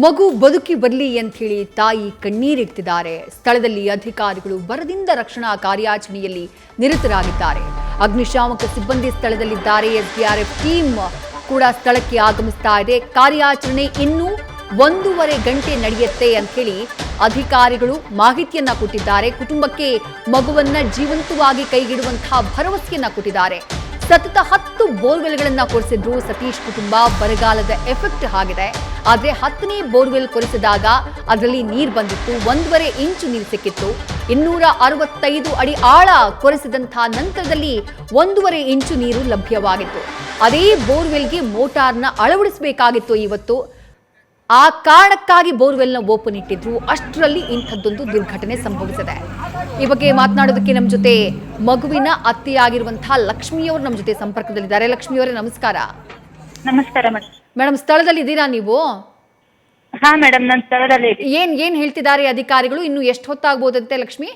ಮಗು ಬದುಕಿ ಬರಲಿ ಅಂತ ಹೇಳಿ ತಾಯಿ ಕಣ್ಣೀರಿಡ್ತಿದ್ದಾರೆ. ಸ್ಥಳದಲ್ಲಿ ಅಧಿಕಾರಿಗಳು ಬರದಿಂದ ರಕ್ಷಣಾ ಕಾರ್ಯಾಚರಣೆಯಲ್ಲಿ ನಿರತರಾಗಿದ್ದಾರೆ. ಅಗ್ನಿಶಾಮಕ ಸಿಬ್ಬಂದಿ ಸ್ಥಳದಲ್ಲಿದ್ದಾರೆ. SDRF ಟೀಮ್ ಕೂಡ ಸ್ಥಳಕ್ಕೆ ಆಗಮಿಸ್ತಾ ಇದೆ. ಕಾರ್ಯಾಚರಣೆ ಇನ್ನೂ 1.5 ಗಂಟೆ ನಡೆಯುತ್ತೆ ಅಂತ ಹೇಳಿ ಅಧಿಕಾರಿಗಳು ಮಾಹಿತಿಯನ್ನ ಕೊಟ್ಟಿದ್ದಾರೆ. ಕುಟುಂಬಕ್ಕೆ ಮಗುವನ್ನ ಜೀವಂತವಾಗಿ ಕೈಗಿಡುವಂತಹ ಭರವಸೆಯನ್ನ ಕೊಟ್ಟಿದ್ದಾರೆ. ಸತತ 10 ಬೋರ್ವೆಲ್ಗಳನ್ನ ಕೊರೆಸಿದ್ರು ಸತೀಶ್ ಕುಟುಂಬ. ಬರಗಾಲದ ಎಫೆಕ್ಟ್ ಆಗಿದೆ. ಆದರೆ 10ನೇ ಬೋರ್ವೆಲ್ ಕೊರೆಸಿದಾಗ ಅದರಲ್ಲಿ ನೀರು ಬಂದಿತ್ತು. 1.5 ಇಂಚು ನೀರು ಸಿಕ್ಕಿತ್ತು. 265 ಅಡಿ ಆಳ ಕೊರೆಸಿದಂತಹ ನಂತರದಲ್ಲಿ 1.5 ಇಂಚು ನೀರು ಲಭ್ಯವಾಗಿತ್ತು. ಅದೇ ಬೋರ್ವೆಲ್ಗೆ ಮೋಟಾರ್ನ ಅಳವಡಿಸಬೇಕಾಗಿತ್ತು ಇವತ್ತು. ಆ ಕಾರಣಕ್ಕಾಗಿ ಬೋರ್ವೆಲ್ನ ಓಪನ್ ಇಟ್ಟಿದ್ರು. ಅಷ್ಟರಲ್ಲಿ ಇಂಥದ್ದೊಂದು ದುರ್ಘಟನೆ ಸಂಭವಿಸಿದೆ. ಈ ಬಗ್ಗೆ ಮಾತನಾಡೋದಕ್ಕೆ ನಮ್ಮ ಜೊತೆ ಮಗುವಿನ ಅತ್ತೆಯಾಗಿರುವಂತಹ ಲಕ್ಷ್ಮಿಯವರು ನಮ್ಮ ಜೊತೆ ಸಂಪರ್ಕದಲ್ಲಿದ್ದಾರೆ. ಲಕ್ಷ್ಮಿಯವರೇ, ನಮಸ್ಕಾರ. ನಮಸ್ಕಾರ ಮೇಡಮ್, ಸ್ಥಳದಲ್ಲಿ ಇದ್ದೀರಾ ನೀವು? ಹಾ ಮೇಡಮ್, ನಾನು ಸ್ಥಳದಲ್ಲಿ ಏನ್ ಹೇಳ್ತಿದ್ದಾರೆ ಅಧಿಕಾರಿಗಳು? ಇನ್ನು ಎಷ್ಟು ಹೊತ್ತಾಗಬಹುದಂತೆ ಲಕ್ಷ್ಮಿ?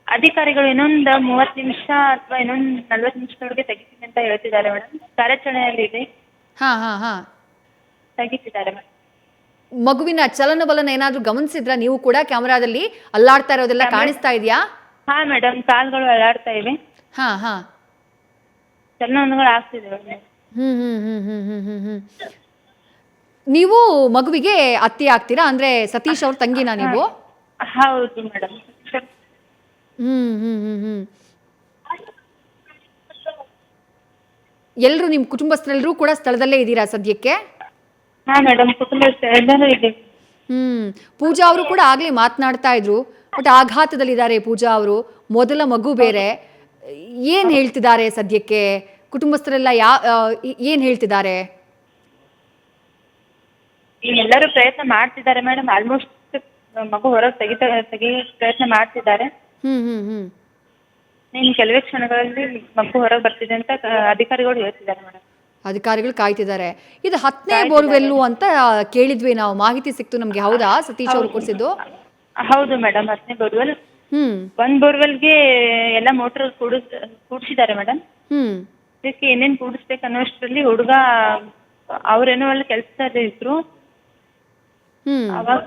ಅಧಿಕಾರಿಗಳು ಇನ್ನೊಂದು 30 ನಿಮಿಷ ಅಥವಾ ಇನ್ನೊಂದು 40 ನಿಮಿಷದೊಳಗೆ ತೆಗಿತೀನಿ ಅಂತ ಹೇಳ್ತಿದ್ದಾರೆ ಮೇಡಮ್. ಕಾರ್ಯಾಚರಣೆಯಲ್ಲಿ ಇದೆ. ಹಾ ತೆಗಿತಿದ್ದಾರೆ ಮೇಡಮ್. ಮಗುವಿನ ಚಲನವಲನ ಏನಾದ್ರೂ ಗಮನಿಸಿದ್ರ ನೀವು ಕೂಡ? ಕ್ಯಾಮೆರಾದಲ್ಲಿ ಅಲ್ಲಾಡ್ತಾ ಇರೋದೆಲ್ಲ ಕಾಣಿಸ್ತಾ ಇದೆಯಾ? ಹಾ ಮೇಡಮ್, ಕಾಲ್ಗಳು ಅಲ್ಲಾಡ್ತಾ ಇವೆ. ಹಾ ಚಲನವಲನಗಳು ಆಗ್ತಿದೆ. ನೀವು ಮಗುವಿಗೆ ಅತ್ತೆ ಆಗ್ತೀರಾ? ಅಂದ್ರೆ ಸತೀಶ್ ಅವ್ರ ತಂಗಿನಾ ನೀವು? ಹೌದು ಮೇಡಮ್. ಎಲ್ರು ನಿಮ್ ಕುಟುಂಬಸ್ಥರೆಲ್ಲರೂ ಕೂಡ ಸ್ಥಳದಲ್ಲೇ ಇದ್ದೀರಾ ಸದ್ಯಕ್ಕೆ? ಹಾ ಮೇಡಮ್, ಕುಟುಂಬಸ್ಥರೆಲ್ಲರೂ ಇದೆ. ಪೂಜಾ ಅವರು ಕೂಡ ಆಗ್ಲೇ ಮಾತನಾಡ್ತಾ ಇದ್ರು. ಬಟ್ ಆಘಾತದಲ್ಲಿದ್ದಾರೆ ಪೂಜಾ ಅವರು. ಮೊದಲ ಮಗು ಬೇರೆ. ಏನ್ ಹೇಳ್ತಿದ್ದಾರೆ ಸದ್ಯಕ್ಕೆ? ಕುಟುಂಬಸ್ಥರೆಲ್ಲ ಏನ್ ಹೇಳ್ತಿದ್ದಾರೆ? ಎಲ್ಲರೂ ಪ್ರಯತ್ನ ಮಾಡ್ತಿದ್ದಾರೆ ಮೇಡಮ್. ಆಲ್ಮೋಸ್ಟ್ ಮಗು ಹೊರಗೆ ತೆಗಿ ಪ್ರಯತ್ನ ಮಾಡ್ತಿದ್ದಾರೆ. ಇನ್ನು ಕೆಲವೇ ಕ್ಷಣಗಳಲ್ಲಿ ಮಗು ಹೊರಗೆ ಬರ್ತಿದೆ ಅಂತ ಅಧಿಕಾರಿಗಳು ಹೇಳ್ತಿದ್ದಾರೆ ಮೇಡಮ್. ಅಧಿಕಾರಿಗಳು ಕಾಯ್ತಿದ್ದಾರೆ. ಇದು 10ನೇ ಬೋರ್ವೆಲ್ಲು ಅಂತ ಕೇಳಿದ್ವಿ ನಾವು, ಮಾಹಿತಿ ಸಿಕ್ತು ನಮ್ಗೆ. ಹೌದಾ ಸತೀಶ್ ಅವರು ಕೊಡಿಸಿದ್ದು? ಹೌದು ಮೇಡಮ್, 10ನೇ ಬೋರ್ವೆಲ್. ಒಂದ್ ಬೋರ್ವೆಲ್ಗೆ ಎಲ್ಲ ಮೋಟರ್ ಕೂಡಿಸಿದ್ದಾರೆ ಮೇಡಮ್. ಇದಕ್ಕೆ ಏನೇನ್ ಕೂಡಿಸ್ಬೇಕು ಅನ್ನೋಷ್ಟರಲ್ಲಿ ಹುಡುಗ ಅವ್ರೇನೋ ಅಲ್ಲಿ ಕೆಲಸದಲ್ಲಿ ಇದ್ರು. ಅವಾಗ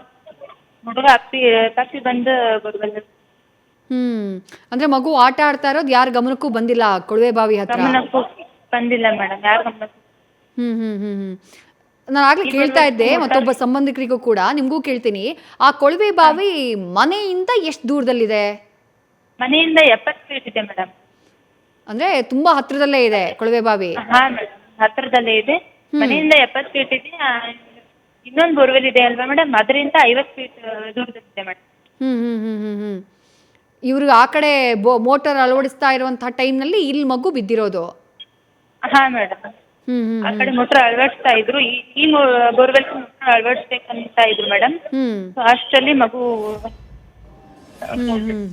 ಹುಡುಗ ತಪ್ಪಿ ಬಂದ ಬೋರ್ವೆಲ್. ಅಂದ್ರೆ ಮಗು ಆಟ ಆಡ್ತಾ ಇರೋದು ಯಾರ ಗಮನಕ್ಕೂ ಬಂದಿಲ್ಲ ಕೊಳವೆ ಬಾವಿ ಹತ್ರ? ಗಮನಕ್ಕೂ ಬಂದಿಲ್ಲ ಮೇಡಮ್, ಯಾರ ಗಮನಕ್ಕೂ. ನಾನು ಆಗ್ಲೇ ಕೇಳ್ತಾ ಇದ್ದೆ ಮತ್ತೊಬ್ಬ ಸಂಬಂಧಿಕರಿಗೂ ಕೂಡ, ನಿಮ್ಗೂ ಕೇಳ್ತೀನಿ. ಆ ಕೊಳವೆ ಬಾವಿ ಮನೆಯಿಂದ ಎಷ್ಟು ದೂರದಲ್ಲಿದೆ? ಮನೆಯಿಂದ 70 ಫೀಟ್ ಇದೆ ಮೇಡಮ್. ಅಂದ್ರೆ ತುಂಬಾ ಹತ್ರದಲ್ಲೇ ಇದೆ ಕೊಳವೆ ಬಾವಿ? ಹಾ ಮೇಡಮ್, ಹತ್ರದಲ್ಲೇ ಇದೆ. ಮನೆಯಿಂದ 70 ಫೀಟ್ ಇದೆ. ಇನ್ನೊಂದು ಬೋರ್ವೆಲ್ ಇದೆ ಅಲ್ವಾ ಮೇಡಮ್, ಅದರಿಂದ 50 ಫೀಟ್ ದೂರದಲ್ಲಿದೆ ಮೇಡಮ್. ಇವ್ರು ಆ ಕಡೆ ಮೋಟಾರ್ ಅಳವಡಿಸ್ತಾ ಇರುವಂತಹ ಟೈಮ್ ನಲ್ಲಿ ಇಲ್ಲಿ ಮಗು ಬಿದ್ದಿರೋದು? ಹಾ ಮೇಡಮ್, ಆ ಕಡೆ ಮೋಟರ್ ಅಳವಡಿಸ್ತಾ ಇದ್ರು. ಈ ಬೋರ್ವೆಲ್ ಮೋಟರ್ ಅಳವಡಿಸ್ಬೇಕಂತ ಇದ್ರು ಮೇಡಮ್. ಅಷ್ಟರಲ್ಲಿ ಮಗು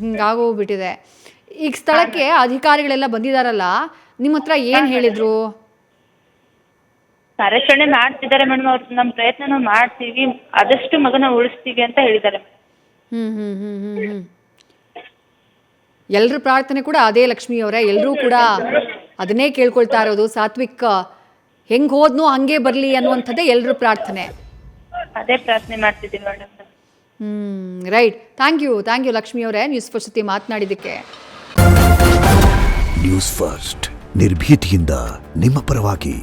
ಹಿಂಗಾಗೋಗ್ಬಿಟ್ಟಿದೆ. ಈಗ ಸ್ಥಳಕ್ಕೆ ಅಧಿಕಾರಿಗಳೆಲ್ಲ ಬಂದಿದಾರಲ್ಲ, ನಿಮ್ಮ ಹತ್ರ ಏನ್ ಹೇಳಿದ್ರು? ಕಾರ್ಯಾಚರಣೆ ಮಾಡ್ತಿದ್ದಾರೆ ಮೇಡಮ್. ಅವ್ರು ನಮ್ಮ ಪ್ರಯತ್ನ ಮಾಡ್ತೀವಿ, ಆದಷ್ಟು ಮಗನ ಉಳಿಸ್ತೀವಿ ಅಂತ ಹೇಳಿದ್ದಾರೆ. ಎಲ್ರ ಪ್ರಾರ್ಥನೆ ಕೂಡ ಅದೇ ಲಕ್ಷ್ಮಿ ಅವರೇ. ಎಲ್ಲರೂ ಕೂಡ ಅದನ್ನೇ ಕೇಳ್ಕೊಳ್ತಾ ಇರೋದು. ಸಾತ್ವಿಕ್ ಹೆಂಗ್ ಹೋದ್ನೋ ಹಂಗೆ ಬರ್ಲಿ ಅನ್ನುವಂಥದ್ದೇ ಎಲ್ರ ಪ್ರಾರ್ಥನೆ. ಅದೇ ಪ್ರಾರ್ಥನೆ ಮಾಡ್ತಿದ್ದೀವಿ madam. Right. Thank you Lakshmi ಅವರೇ, ನ್ಯೂಸ್ ಫಸ್ಟ್ ಜೊತೆ ಮಾತನಾಡಿದ್ದಕ್ಕೆ. ನ್ಯೂಸ್ ಫಸ್ಟ್ ನಿರ್ಭೀತಿಯಿಂದ ನಿಮ್ಮ ಪರವಾಗಿ.